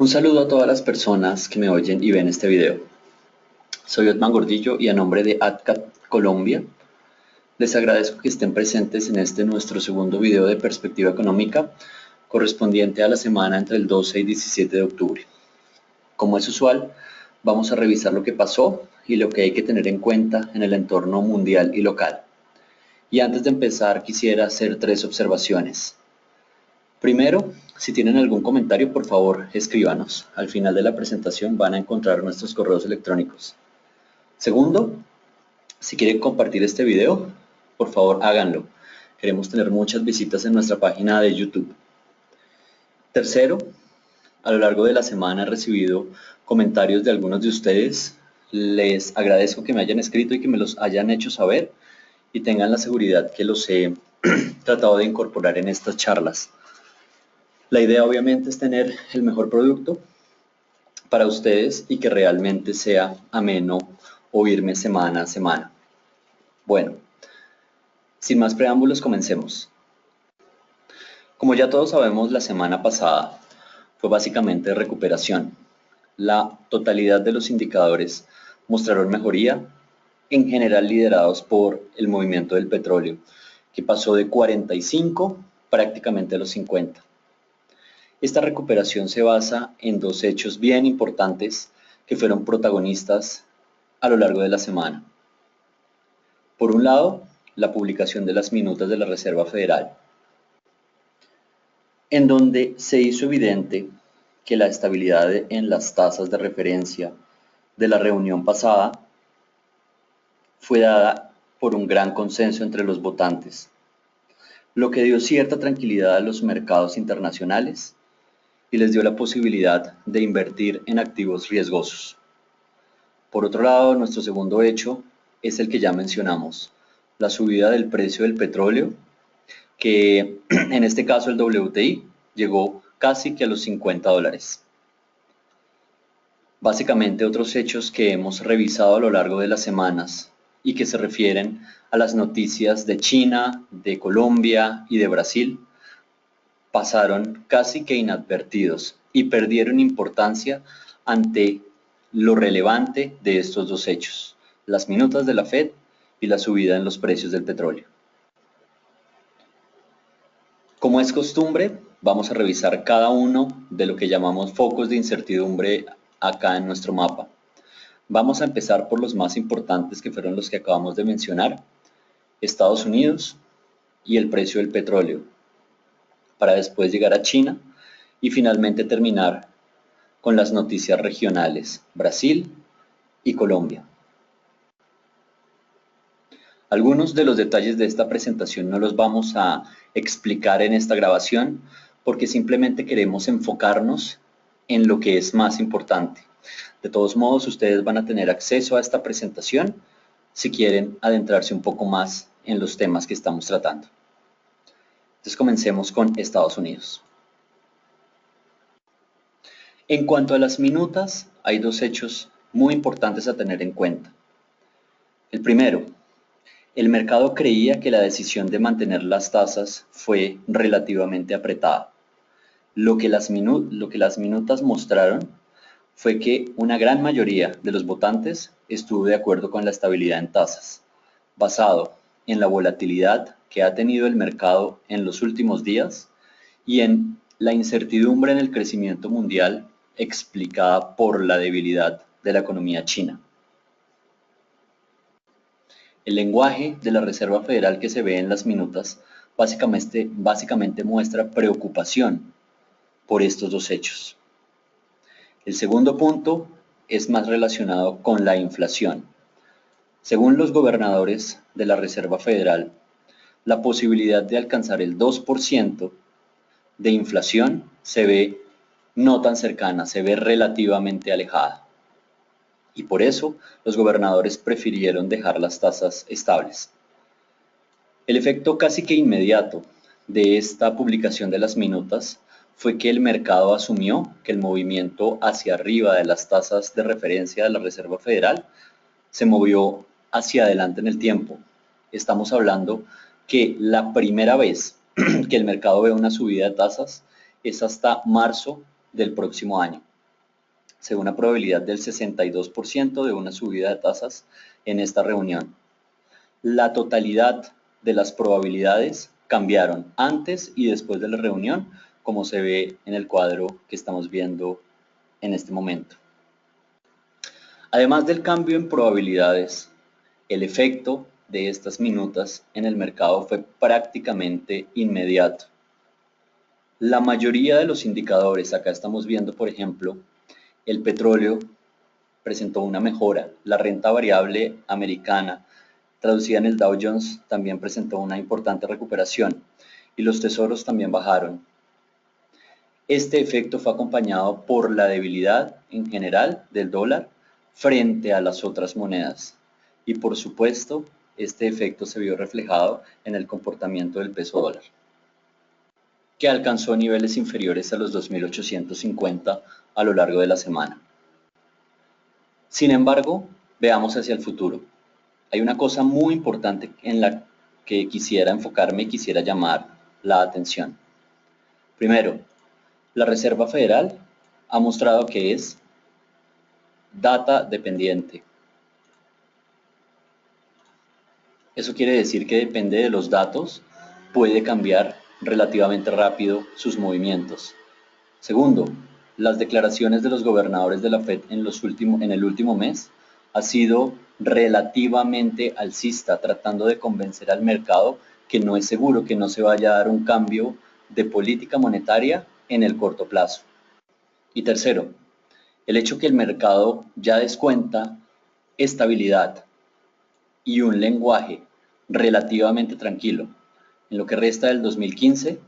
Un saludo a todas las personas que me oyen y ven este video. Soy Otman Gordillo y a nombre de AdCat Colombia les agradezco que estén presentes en este nuestro segundo video de perspectiva económica correspondiente a la semana entre el 12 y 17 de octubre. Como es usual, vamos a revisar lo que pasó y lo que hay que tener en cuenta en el entorno mundial y local. Y antes de empezar quisiera hacer 3 observaciones. Primero, si tienen algún comentario, por favor, escríbanos. Al final de la presentación van a encontrar nuestros correos electrónicos. Segundo, si quieren compartir este video, por favor háganlo. Queremos tener muchas visitas en nuestra página de YouTube. Tercero, a lo largo de la semana he recibido comentarios de algunos de ustedes. Les agradezco que me hayan escrito y que me los hayan hecho saber y tengan la seguridad que los he tratado de incorporar en estas charlas. La idea obviamente es tener el mejor producto para ustedes y que realmente sea ameno oírme semana a semana. Bueno, sin más preámbulos, comencemos. Como ya todos sabemos, la semana pasada fue básicamente recuperación. La totalidad de los indicadores mostraron mejoría, en general liderados por el movimiento del petróleo, que pasó de 45 prácticamente a los 50. Esta recuperación se basa en 2 hechos bien importantes que fueron protagonistas a lo largo de la semana. Por un lado, la publicación de las minutas de la Reserva Federal, en donde se hizo evidente que la estabilidad en las tasas de referencia de la reunión pasada fue dada por un gran consenso entre los votantes, lo que dio cierta tranquilidad a los mercados internacionales y les dio la posibilidad de invertir en activos riesgosos. Por otro lado, nuestro segundo hecho es el que ya mencionamos, la subida del precio del petróleo, que en este caso el WTI llegó casi que a los $50. Básicamente otros hechos que hemos revisado a lo largo de las semanas y que se refieren a las noticias de China, de Colombia y de Brasil, pasaron casi que inadvertidos y perdieron importancia ante lo relevante de estos 2 hechos, las minutas de la Fed y la subida en los precios del petróleo. Como es costumbre, vamos a revisar cada uno de lo que llamamos focos de incertidumbre acá en nuestro mapa. Vamos a empezar por los más importantes, que fueron los que acabamos de mencionar, Estados Unidos y el precio del petróleo, para después llegar a China y finalmente terminar con las noticias regionales, Brasil y Colombia. Algunos de los detalles de esta presentación no los vamos a explicar en esta grabación porque simplemente queremos enfocarnos en lo que es más importante. De todos modos, ustedes van a tener acceso a esta presentación si quieren adentrarse un poco más en los temas que estamos tratando. Entonces comencemos con Estados Unidos. En cuanto a las minutas, hay 2 hechos muy importantes a tener en cuenta. El primero, el mercado creía que la decisión de mantener las tasas fue relativamente apretada. Lo que las minutas mostraron fue que una gran mayoría de los votantes estuvo de acuerdo con la estabilidad en tasas, basado en la volatilidad que ha tenido el mercado en los últimos días y en la incertidumbre en el crecimiento mundial explicada por la debilidad de la economía china. El lenguaje de la Reserva Federal que se ve en las minutas básicamente muestra preocupación por estos 2 hechos. El segundo punto es más relacionado con la inflación. Según los gobernadores de la Reserva Federal, la posibilidad de alcanzar el 2% de inflación se ve no tan cercana, se ve relativamente alejada. Y por eso los gobernadores prefirieron dejar las tasas estables. El efecto casi que inmediato de esta publicación de las minutas fue que el mercado asumió que el movimiento hacia arriba de las tasas de referencia de la Reserva Federal se movió hacia adelante en el tiempo. Estamos hablando que la primera vez que el mercado ve una subida de tasas es hasta marzo del próximo año. se ve una probabilidad del 62% de una subida de tasas en esta reunión. La totalidad de las probabilidades cambiaron antes y después de la reunión, como se ve en el cuadro que estamos viendo en este momento. Además del cambio en probabilidades, el efecto de estas minutas en el mercado fue prácticamente inmediato. La mayoría de los indicadores, acá estamos viendo por ejemplo, el petróleo presentó una mejora, la renta variable americana traducida en el Dow Jones también presentó una importante recuperación y los tesoros también bajaron. Este efecto fue acompañado por la debilidad en general del dólar frente a las otras monedas y por supuesto este efecto se vio reflejado en el comportamiento del peso dólar, que alcanzó niveles inferiores a los 2.850 a lo largo de la semana. Sin embargo, veamos hacia el futuro. Hay una cosa muy importante en la que quisiera enfocarme y quisiera llamar la atención. Primero, la Reserva Federal ha mostrado que es data dependiente. Eso quiere decir que depende de los datos, puede cambiar relativamente rápido sus movimientos. Segundo, las declaraciones de los gobernadores de la Fed en el último mes ha sido relativamente alcista, tratando de convencer al mercado que no es seguro que no se vaya a dar un cambio de política monetaria en el corto plazo. Y tercero, el hecho que el mercado ya descuenta estabilidad y un lenguaje relativamente tranquilo en lo que resta del 2015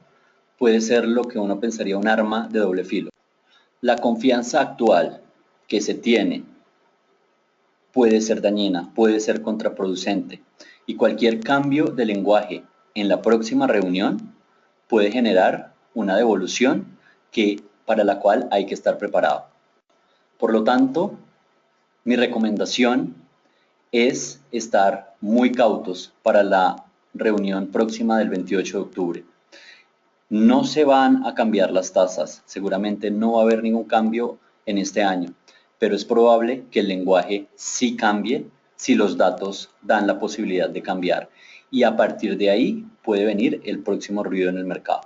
puede ser lo que uno pensaría un arma de doble filo. La confianza actual que se tiene puede ser dañina, puede ser contraproducente y cualquier cambio de lenguaje en la próxima reunión puede generar una devolución para la cual hay que estar preparado. Por lo tanto, mi recomendación es estar muy cautos para la reunión próxima del 28 de octubre. No se van a cambiar las tasas, seguramente no va a haber ningún cambio en este año, pero es probable que el lenguaje sí cambie si los datos dan la posibilidad de cambiar y a partir de ahí puede venir el próximo ruido en el mercado.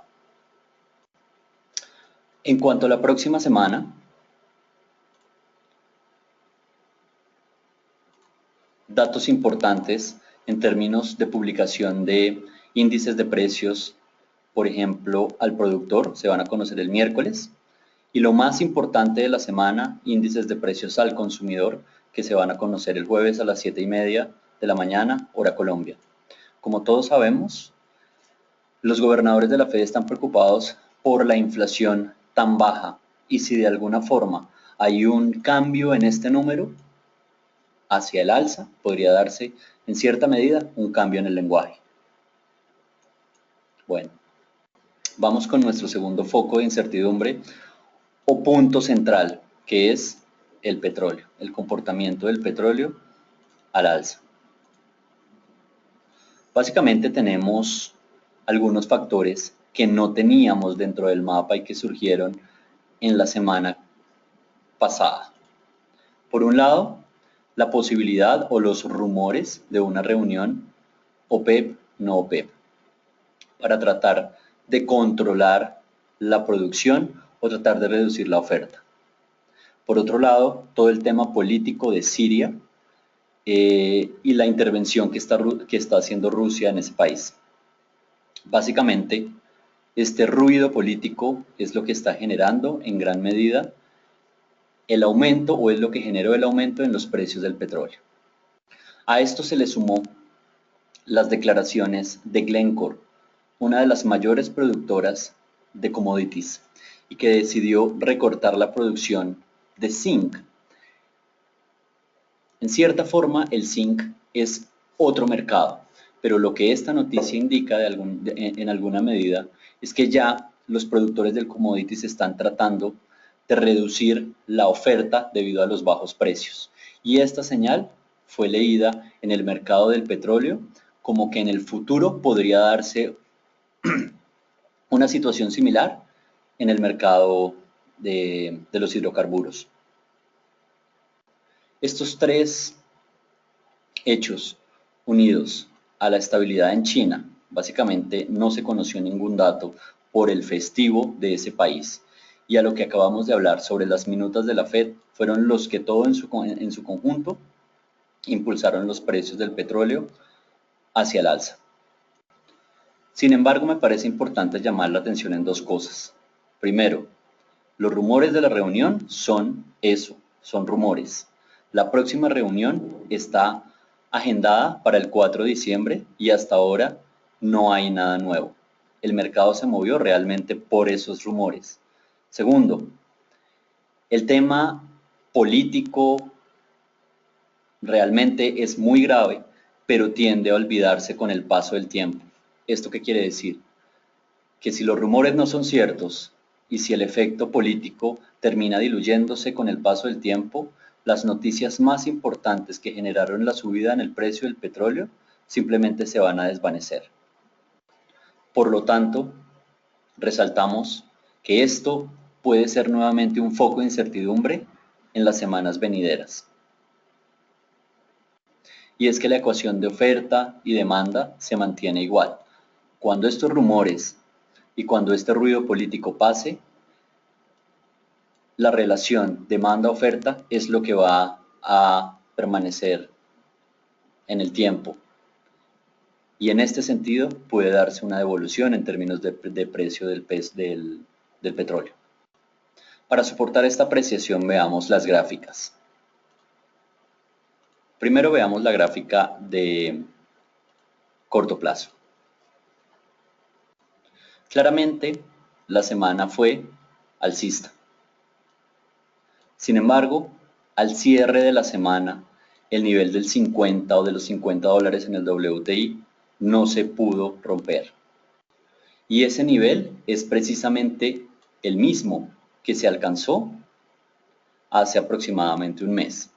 En cuanto a la próxima semana, datos importantes en términos de publicación de índices de precios, por ejemplo, al productor, se van a conocer el miércoles. Y lo más importante de la semana, índices de precios al consumidor, que se van a conocer el jueves a las 7:30 de la mañana, hora Colombia. Como todos sabemos, los gobernadores de la Fed están preocupados por la inflación tan baja y si de alguna forma hay un cambio en este número hacia el alza, podría darse en cierta medida un cambio en el lenguaje. Bueno, vamos con nuestro segundo foco de incertidumbre o punto central, que es el petróleo, el comportamiento del petróleo al alza. Básicamente tenemos algunos factores que no teníamos dentro del mapa y que surgieron en la semana pasada. Por un lado, la posibilidad o los rumores de una reunión OPEP-no OPEP para tratar de controlar la producción o tratar de reducir la oferta. Por otro lado, todo el tema político de Siria y la intervención que está haciendo Rusia en ese país. Básicamente, este ruido político es lo que está generando en gran medida el aumento o es lo que generó el aumento en los precios del petróleo. A esto se le sumó las declaraciones de Glencore, una de las mayores productoras de commodities y que decidió recortar la producción de zinc. En cierta forma, el zinc es otro mercado, pero lo que esta noticia indica en alguna medida es que ya los productores del commodities están tratando de reducir la oferta debido a los bajos precios. Y esta señal fue leída en el mercado del petróleo como que en el futuro podría darse una situación similar en el mercado de los hidrocarburos. Estos tres hechos unidos a la estabilidad en China, básicamente no se conoció ningún dato por el festivo de ese país, y a lo que acabamos de hablar sobre las minutas de la Fed, fueron los que todo en su conjunto impulsaron los precios del petróleo hacia el alza. Sin embargo, me parece importante llamar la atención en dos cosas. Primero, los rumores de la reunión son eso, son rumores. La próxima reunión está agendada para el 4 de diciembre y hasta ahora no hay nada nuevo. El mercado se movió realmente por esos rumores. Segundo, el tema político realmente es muy grave, pero tiende a olvidarse con el paso del tiempo. ¿Esto qué quiere decir? Que si los rumores no son ciertos y si el efecto político termina diluyéndose con el paso del tiempo, las noticias más importantes que generaron la subida en el precio del petróleo simplemente se van a desvanecer. Por lo tanto, resaltamos que esto puede ser nuevamente un foco de incertidumbre en las semanas venideras. Y es que la ecuación de oferta y demanda se mantiene igual. Cuando estos rumores y cuando este ruido político pase, la relación demanda-oferta es lo que va a permanecer en el tiempo. Y en este sentido puede darse una devolución en términos de precio del petróleo. Para soportar esta apreciación veamos las gráficas. Primero veamos la gráfica de corto plazo. Claramente la semana fue alcista. Sin embargo, al cierre de la semana, el nivel del 50 o de los $50 en el WTI no se pudo romper. Y ese nivel es precisamente el mismo que se alcanzó hace aproximadamente un mes.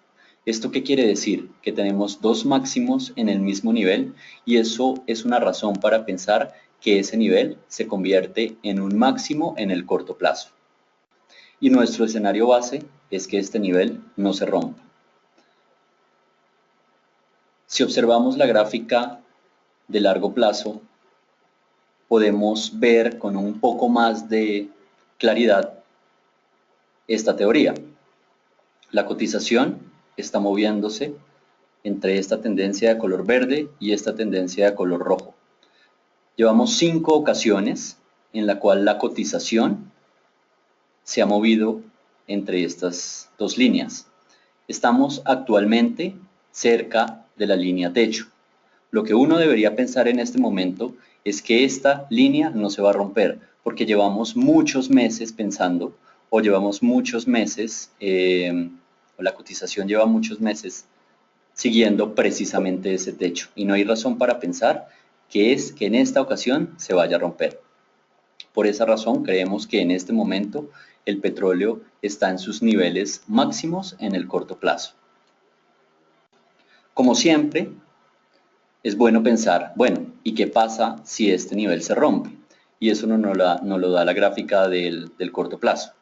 ¿Esto qué quiere decir? Que tenemos dos máximos en el mismo nivel y eso es una razón para pensar que ese nivel se convierte en un máximo en el corto plazo. Y nuestro escenario base es que este nivel no se rompa. Si observamos la gráfica de largo plazo, podemos ver con un poco más de claridad esta teoría. La cotización está moviéndose entre esta tendencia de color verde y esta tendencia de color rojo. Llevamos 5 ocasiones en la cual la cotización se ha movido entre estas dos líneas. Estamos actualmente cerca de la línea techo. Lo que uno debería pensar en este momento es que esta línea no se va a romper, porque llevamos muchos meses pensando, o llevamos muchos meses, o la cotización lleva muchos meses siguiendo precisamente ese techo, y no hay razón para pensar que en esta ocasión se vaya a romper. Por esa razón creemos que en este momento el petróleo está en sus niveles máximos en el corto plazo. Como siempre, es bueno pensar, bueno, ¿y qué pasa si este nivel se rompe? Y eso no lo da la gráfica del corto plazo.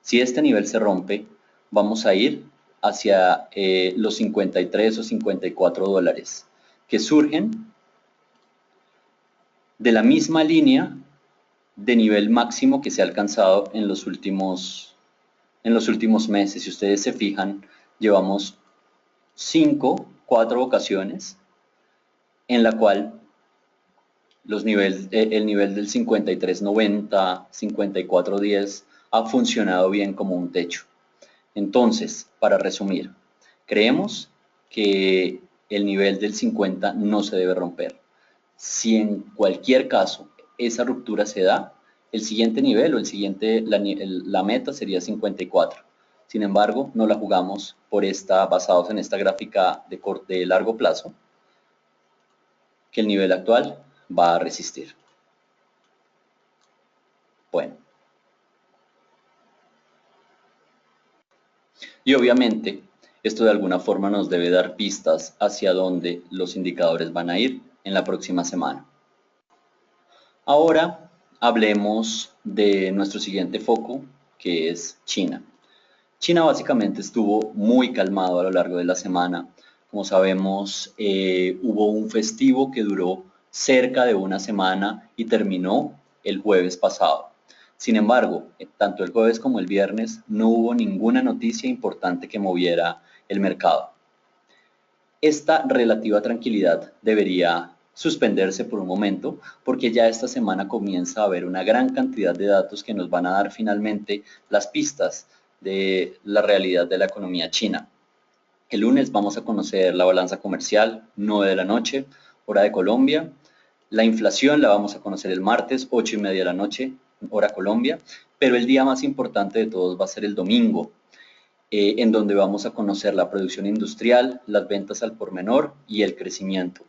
Si este nivel se rompe, vamos a ir hacia los 53 o 54 dólares, que surgen de la misma línea de nivel máximo que se ha alcanzado en los últimos meses. Si ustedes se fijan, llevamos 4 ocasiones en la cual el nivel del 53.90, 54.10 ha funcionado bien como un techo. Entonces, para resumir, creemos que el nivel del 50 no se debe romper. Si en cualquier caso esa ruptura se da, el siguiente nivel o la meta sería 54. Sin embargo, no la jugamos basados en esta gráfica de largo plazo, que el nivel actual va a resistir. Bueno. Y obviamente, esto de alguna forma nos debe dar pistas hacia dónde los indicadores van a ir en la próxima semana. Ahora hablemos de nuestro siguiente foco, que es China. China básicamente estuvo muy calmado a lo largo de la semana. Como sabemos, hubo un festivo que duró cerca de una semana y terminó el jueves pasado. Sin embargo, tanto el jueves como el viernes no hubo ninguna noticia importante que moviera el mercado. Esta relativa tranquilidad debería suspenderse por un momento porque ya esta semana comienza a haber una gran cantidad de datos que nos van a dar finalmente las pistas de la realidad de la economía china. El lunes vamos a conocer la balanza comercial, 9 de la noche, hora de Colombia. La inflación la vamos a conocer el martes, 8:30 de la noche, hora Colombia. Pero el día más importante de todos va a ser el domingo, en donde vamos a conocer la producción industrial, las ventas al por menor y el crecimiento.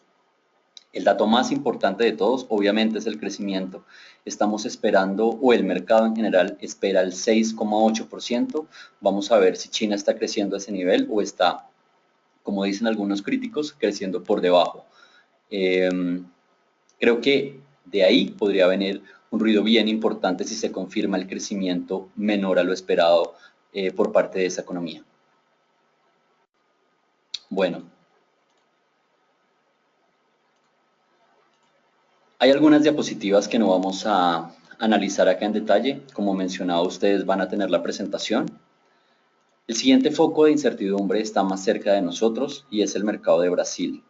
El dato más importante de todos, obviamente, es el crecimiento. Estamos esperando, o el mercado en general espera el 6,8%. Vamos a ver si China está creciendo a ese nivel o está, como dicen algunos críticos, creciendo por debajo. Creo que de ahí podría venir un ruido bien importante si se confirma el crecimiento menor a lo esperado por parte de esa economía. Bueno, hay algunas diapositivas que no vamos a analizar acá en detalle. Como mencionaba, ustedes van a tener la presentación. El siguiente foco de incertidumbre está más cerca de nosotros y es el mercado de Brasil.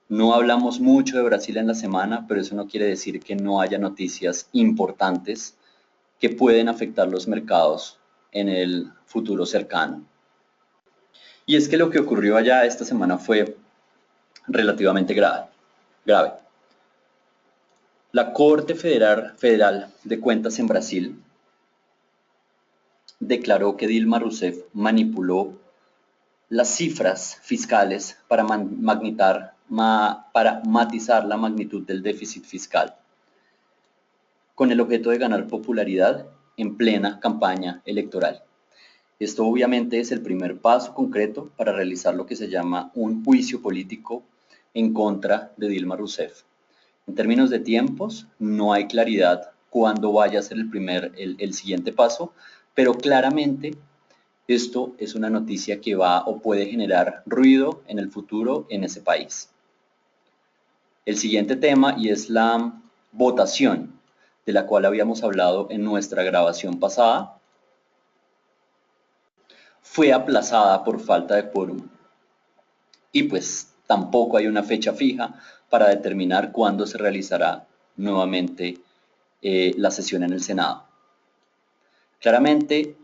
No hablamos mucho de Brasil en la semana, pero eso no quiere decir que no haya noticias importantes que pueden afectar los mercados en el futuro cercano. Y es que lo que ocurrió allá esta semana fue relativamente grave. La Corte Federal de Cuentas en Brasil declaró que Dilma Rousseff manipuló las cifras fiscales para matizar la magnitud del déficit fiscal, con el objeto de ganar popularidad en plena campaña electoral. Esto obviamente es el primer paso concreto para realizar lo que se llama un juicio político en contra de Dilma Rousseff. En términos de tiempos, no hay claridad cuándo vaya a ser el siguiente paso, pero claramente esto es una noticia que va o puede generar ruido en el futuro en ese país. El siguiente tema, y es la votación, de la cual habíamos hablado en nuestra grabación pasada, fue aplazada por falta de quórum. Y pues tampoco hay una fecha fija para determinar cuándo se realizará nuevamente la sesión en el Senado. Claramente,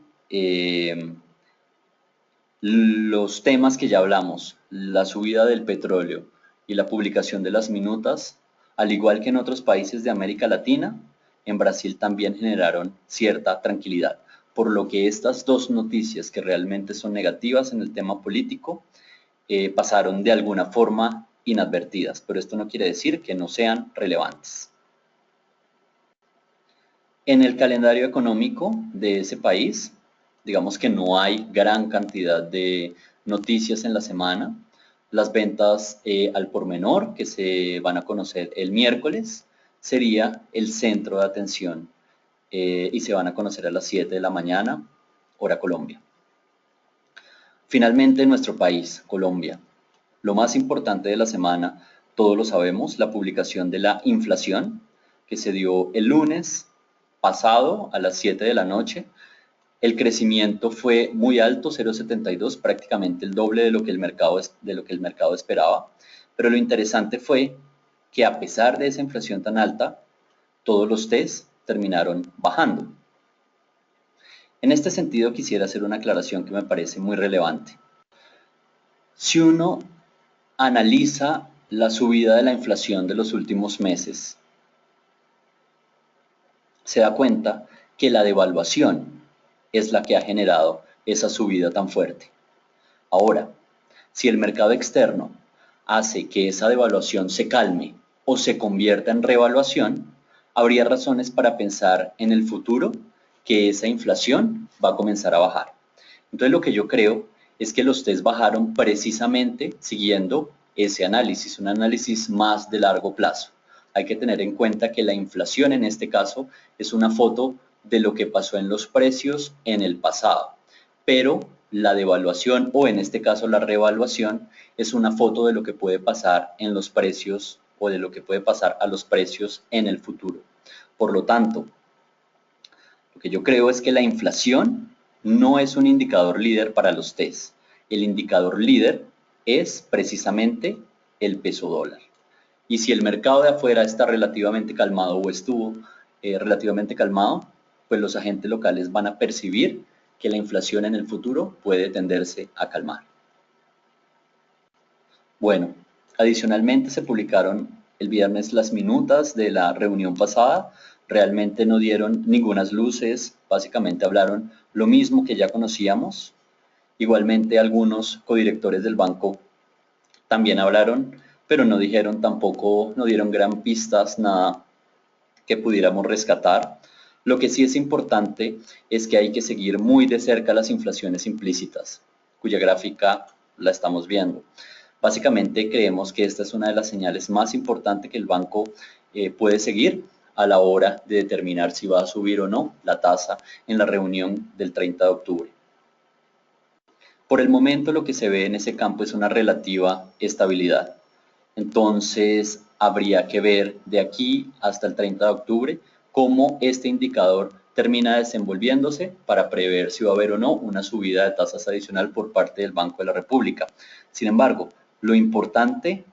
los temas que ya hablamos, la subida del petróleo y la publicación de las minutas, al igual que en otros países de América Latina, en Brasil también generaron cierta tranquilidad, por lo que estas dos noticias que realmente son negativas en el tema político pasaron de alguna forma inadvertidas, pero esto no quiere decir que no sean relevantes. En el calendario económico de ese país, digamos que no hay gran cantidad de noticias en la semana. Las ventas al por menor, que se van a conocer el miércoles, sería el centro de atención y se van a conocer a las 7 de la mañana, hora Colombia. Finalmente, en nuestro país, Colombia, lo más importante de la semana, todos lo sabemos, la publicación de la inflación, que se dio el lunes pasado a las 7 de la noche. El crecimiento fue muy alto, 0,72, prácticamente el doble de lo que el mercado esperaba. Pero lo interesante fue que a pesar de esa inflación tan alta, todos los test terminaron bajando. En este sentido quisiera hacer una aclaración que me parece muy relevante. Si uno analiza la subida de la inflación de los últimos meses, se da cuenta que la devaluación es la que ha generado esa subida tan fuerte. Ahora, si el mercado externo hace que esa devaluación se calme o se convierta en revaluación, habría razones para pensar en el futuro que esa inflación va a comenzar a bajar. Entonces lo que yo creo es que los test bajaron precisamente siguiendo ese análisis, un análisis más de largo plazo. Hay que tener en cuenta que la inflación en este caso es una foto de lo que pasó en los precios en el pasado, pero La devaluación, o en este caso la revaluación, es una foto de lo que puede pasar en los precios o de lo que puede pasar a los precios en el futuro. Por lo tanto, lo que yo creo es que la inflación no es un indicador líder para los TES. El indicador líder es precisamente el peso dólar. Y si el mercado de afuera está relativamente calmado o estuvo relativamente calmado, pues los agentes locales van a percibir que la inflación en el futuro puede tenderse a calmar. Bueno, adicionalmente se publicaron el viernes las minutas de la reunión pasada. Realmente no dieron ningunas luces, básicamente hablaron lo mismo que ya conocíamos. Igualmente algunos codirectores del banco también hablaron, pero no dijeron tampoco, no dieron gran pistas, nada que pudiéramos rescatar. Lo que sí es importante es que hay que seguir muy de cerca las inflaciones implícitas, cuya gráfica la estamos viendo. Básicamente creemos que esta es una de las señales más importantes que el banco puede seguir a la hora de determinar si va a subir o no la tasa en la reunión del 30 de octubre. Por el momento lo que se ve en ese campo es una relativa estabilidad. Entonces habría que ver de aquí hasta el 30 de octubre cómo este indicador termina desenvolviéndose para prever si va a haber o no una subida de tasas adicional por parte del Banco de la República. Sin embargo, lo importante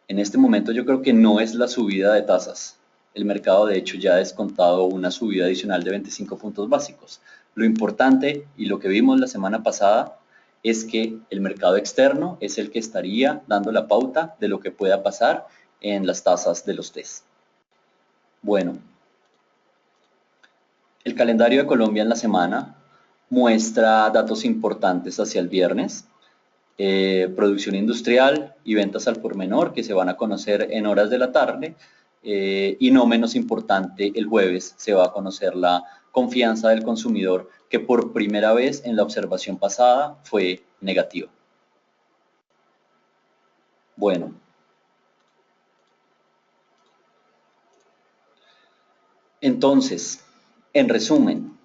en este momento yo creo que no es la subida de tasas. El mercado de hecho ya ha descontado una subida adicional de 25 puntos básicos. Lo importante y lo que vimos la semana pasada es que el mercado externo es el que estaría dando la pauta de lo que pueda pasar en las tasas de los TES. Bueno, el calendario de Colombia en la semana muestra datos importantes hacia el viernes. Producción industrial y ventas al por menor que se van a conocer en horas de la tarde y no menos importante el jueves se va a conocer la confianza del consumidor que por primera vez en la observación pasada fue negativa. Bueno, entonces, en resumen,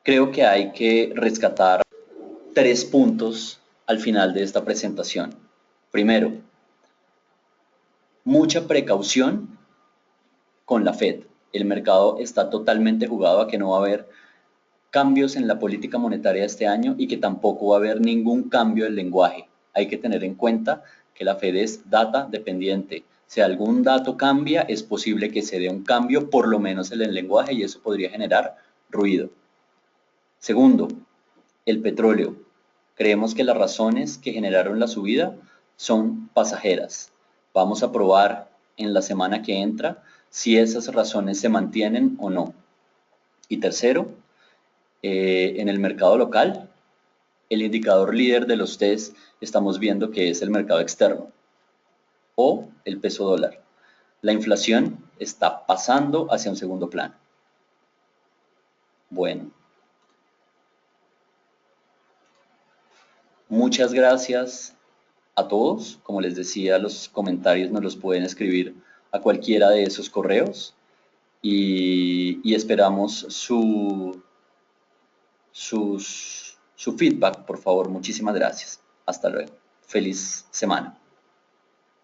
creo que hay que rescatar 3 puntos al final de esta presentación. Primero, mucha precaución con la Fed. El mercado está totalmente jugado a que no va a haber cambios en la política monetaria este año y que tampoco va a haber ningún cambio del lenguaje. Hay que tener en cuenta que la Fed es data dependiente. Si algún dato cambia, es posible que se dé un cambio, por lo menos en el lenguaje, y eso podría generar ruido. Segundo, el petróleo. Creemos que las razones que generaron la subida son pasajeras. Vamos a probar en la semana que entra si esas razones se mantienen o no. Y tercero, en el mercado local, el indicador líder de los TES estamos viendo que es el mercado externo o el peso dólar. La inflación está pasando hacia un segundo plano. Bueno, muchas gracias a todos. Como les decía, los comentarios nos los pueden escribir a cualquiera de esos correos y esperamos su feedback, por favor. Muchísimas gracias. Hasta luego. Feliz semana.